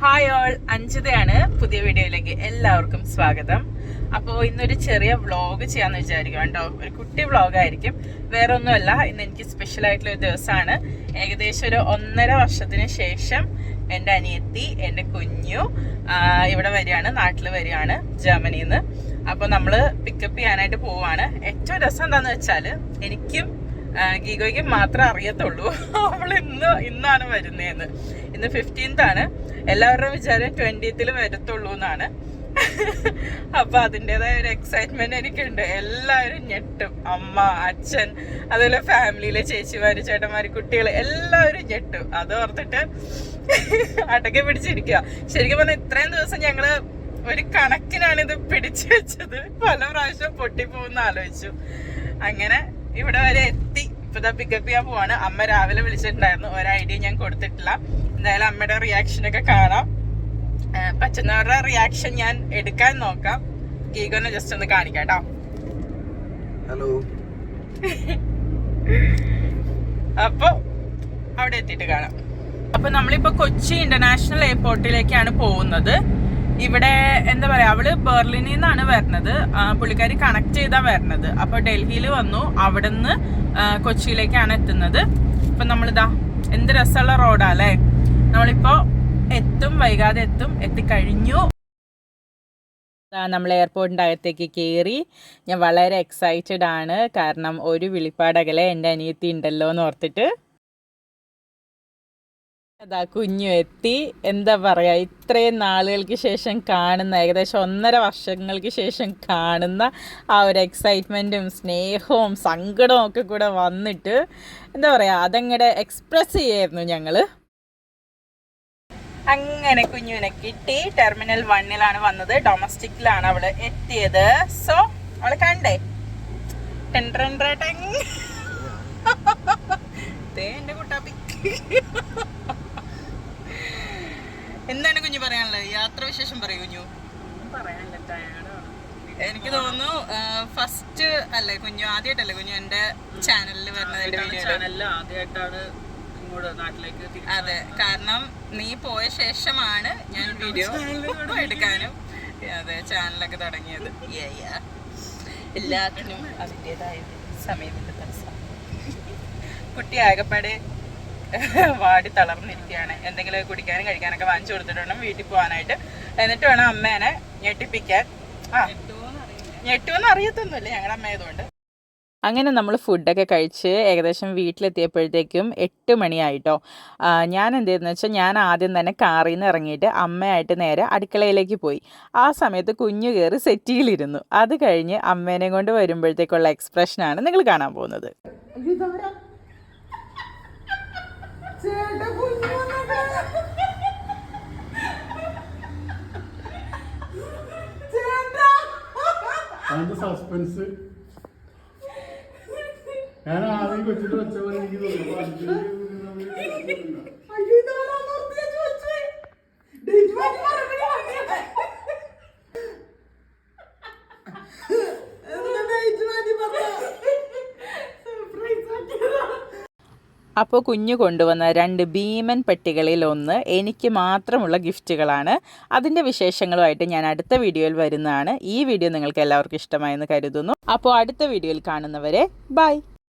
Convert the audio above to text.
Hi all, അഞ്ജിതയാണ്. പുതിയ വീഡിയോയിലേക്ക് എല്ലാവർക്കും സ്വാഗതം. അപ്പോൾ ഇന്നൊരു ചെറിയ വ്ളോഗ് ചെയ്യാന്ന് വിചാരിക്കും കേട്ടോ. ഒരു കുട്ടി വ്ളോഗായിരിക്കും, വേറെ ഒന്നുമല്ല. ഇന്ന് എനിക്ക് സ്പെഷ്യൽ ആയിട്ടുള്ള ഒരു ദിവസമാണ്. ഏകദേശം ഒരു 1.5 വർഷത്തിന് ശേഷം എൻ്റെ അനിയത്തി, എൻ്റെ കുഞ്ഞു ഇവിടെ വരികയാണ്, നാട്ടിൽ വരികയാണ് ജർമ്മനിയിൽ നിന്ന്. അപ്പോൾ നമ്മൾ പിക്കപ്പ് ചെയ്യാനായിട്ട് പോവാണ്. ഏറ്റവും രസം എന്താണെന്ന് വെച്ചാൽ എനിക്കും ഗീഗോയ്ക്കും മാത്രമേ അറിയത്തുള്ളൂ അവൾ ഇന്നാണ് വരുന്നതെന്ന്. ഇന്ന് 15th ആണ്. എല്ലാവരുടെയും വിചാരം 20th വരത്തുള്ളൂ എന്നാണ്. അപ്പൊ അതിൻ്റെതായ ഒരു എക്സൈറ്റ്മെന്റ് എനിക്കുണ്ട്. എല്ലാവരും ഞെട്ടും, അമ്മ, അച്ഛൻ, അതുപോലെ ഫാമിലിയിലെ ചേച്ചിമാര്, ചേട്ടന്മാര്, കുട്ടികൾ എല്ലാവരും ഞെട്ടും. അത് ഓർത്തിട്ട് അടക്കി പിടിച്ചിരിക്കുക. ശരിക്കും പറഞ്ഞാൽ ഇത്രയും ദിവസം ഞങ്ങള് ഒരു കണക്കിനാണ് ഇത് പിടിച്ചു വെച്ചത്. പല പ്രാവശ്യം പൊട്ടിപ്പോന്ന് ആലോചിച്ചു. അങ്ങനെ ഇവിടെ വരെ എത്തി. ഇപ്പൊ പിക്കപ്പ് ചെയ്യാൻ പോവാണ്. അമ്മ രാവിലെ വിളിച്ചിട്ടുണ്ടായിരുന്നു, ഒരു ഐഡിയ ഞാൻ കൊടുത്തിട്ടില്ല. എന്തായാലും അമ്മയുടെ റിയാക്ഷനൊക്കെ കാണാം. പറ്റുന്നവരുടെ റിയാക്ഷൻ ഞാൻ എടുക്കാൻ നോക്കാം. ഗീഗോനെ ജസ്റ്റ് ഒന്ന് കാണിക്കാം കേട്ടോ. ഹലോ. അപ്പൊ അവിടെ എത്തിയിട്ട് കാണാം. അപ്പൊ നമ്മളിപ്പോ കൊച്ചി ഇന്റർനാഷണൽ എയർപോർട്ടിലേക്കാണ് പോകുന്നത്. ഇവിടെ എന്താ പറയാ, അവള് ബെർലിനിൽ നിന്നാണ് വരുന്നത്. പുള്ളിക്കാരി കണക്ട് ചെയ്താ വരുന്നത്. അപ്പൊ ഡൽഹിയിൽ വന്നു, അവിടെ നിന്ന് കൊച്ചിയിലേക്കാണ് എത്തുന്നത്. ഇപ്പൊ നമ്മളിതാ, എന്ത് രസമുള്ള റോഡാ അല്ലേ. നമ്മളിപ്പോ എത്തും, വൈകാതെ എത്തും, എത്തിക്കഴിഞ്ഞു. നമ്മൾ എയർപോർട്ടിൻ്റെ അകത്തേക്ക് കയറി. ഞാൻ വളരെ എക്സൈറ്റഡ് ആണ്, കാരണം ഒരു വിളിപ്പാടകലെ എൻ്റെ അനിയത്തി ഉണ്ടല്ലോ എന്ന് ഓർത്തിട്ട്. അതാ കുഞ്ഞു എത്തി. എന്താ പറയാ, ഇത്രയും നാളുകൾക്ക് ശേഷം കാണുന്ന, ഏകദേശം 1.5 വർഷങ്ങൾക്ക് ശേഷം കാണുന്ന ആ ഒരു എക്സൈറ്റ്മെൻറ്റും സ്നേഹവും സങ്കടവും ഒക്കെ കൂടെ വന്നിട്ട് എന്താ പറയാ, അതങ്ങടെ എക്സ്പ്രസ് ചെയ്യായിരുന്നു ഞങ്ങള്. അങ്ങനെ കുഞ്ഞുവിനെ കിട്ടി. ടെർമിനൽ 1 വന്നത്. ഡൊമസ്റ്റിക്കിലാണ് അവള് എത്തിയത്. സോ അവള് കണ്ടേ, എന്റെ കുട്ടാപ്പി. എന്താണ് കുഞ്ഞു പറയാനുള്ളത്? യാത്ര വിശേഷം പറയൂ കുഞ്ഞു. എനിക്ക് തോന്നുന്നു ഫസ്റ്റ് അല്ലേ കുഞ്ഞു, ആദ്യമായിട്ടല്ലേ കുഞ്ഞു എന്റെ ചാനലിൽ വരുന്നത്? ആദ്യമായിട്ടാണ് നാട്ടിലേക്ക്. അതെ, കാരണം നീ പോയ ശേഷമാണ് ഞാൻ വീഡിയോ എടുക്കാനും അതെ ചാനലൊക്കെ തുടങ്ങിയത്. എല്ലാത്തിനും അതിൻ്റെതായ സമയത്തിന്റെ തടസ്സം. കുട്ടി ആകപ്പാടെ വാടി തളർന്നിരിക്കുകയാണ്. എന്തെങ്കിലും കുടിക്കാനും കഴിക്കാനൊക്കെ വാങ്ങിച്ചു കൊടുത്തിട്ടുണ്ട് വീട്ടിൽ പോകാനായിട്ട്. എന്നിട്ട് വേണം അമ്മേനെ ഞെട്ടിപ്പിക്കാൻ. ഞെട്ടുമെന്ന് അറിയത്തൊന്നുമില്ല ഞങ്ങളുടെ അമ്മയായതുകൊണ്ട്. അങ്ങനെ നമ്മൾ ഫുഡൊക്കെ കഴിച്ച് ഏകദേശം വീട്ടിലെത്തിയപ്പോഴത്തേക്കും 8 മണിയായിട്ടോ. ഞാൻ എന്ത് ചെയ്തെന്ന് വെച്ചാൽ, ഞാൻ ആദ്യം തന്നെ കാറിൽ നിന്ന് ഇറങ്ങിയിട്ട് അമ്മയായിട്ട് നേരെ അടുക്കളയിലേക്ക് പോയി. ആ സമയത്ത് കുഞ്ഞു കയറി സെറ്റിയിലിരുന്നു. അത് കഴിഞ്ഞ് അമ്മേനെ കൊണ്ട് വരുമ്പോഴത്തേക്കുള്ള എക്സ്പ്രഷനാണ് നിങ്ങൾ കാണാൻ പോകുന്നത്. സസ്പെൻസ് ഞാൻ ആദ്യം കൊച്ചിട്ട് വെച്ച പോലെ എനിക്ക് തോന്നുന്നു. അപ്പോൾ കുഞ്ഞു കൊണ്ടുവന്ന 2 ഭീമൻ പെട്ടികളിൽ ഒന്ന് എനിക്ക് മാത്രമുള്ള ഗിഫ്റ്റുകളാണ്. അതിൻ്റെ വിശേഷങ്ങളുമായിട്ട് ഞാൻ അടുത്ത വീഡിയോയിൽ വരുന്നതാണ്. ഈ വീഡിയോ നിങ്ങൾക്ക് എല്ലാവർക്കും ഇഷ്ടമായെന്ന് കരുതുന്നു. അപ്പോൾ അടുത്ത വീഡിയോയിൽ കാണുന്നവരെ ബൈ.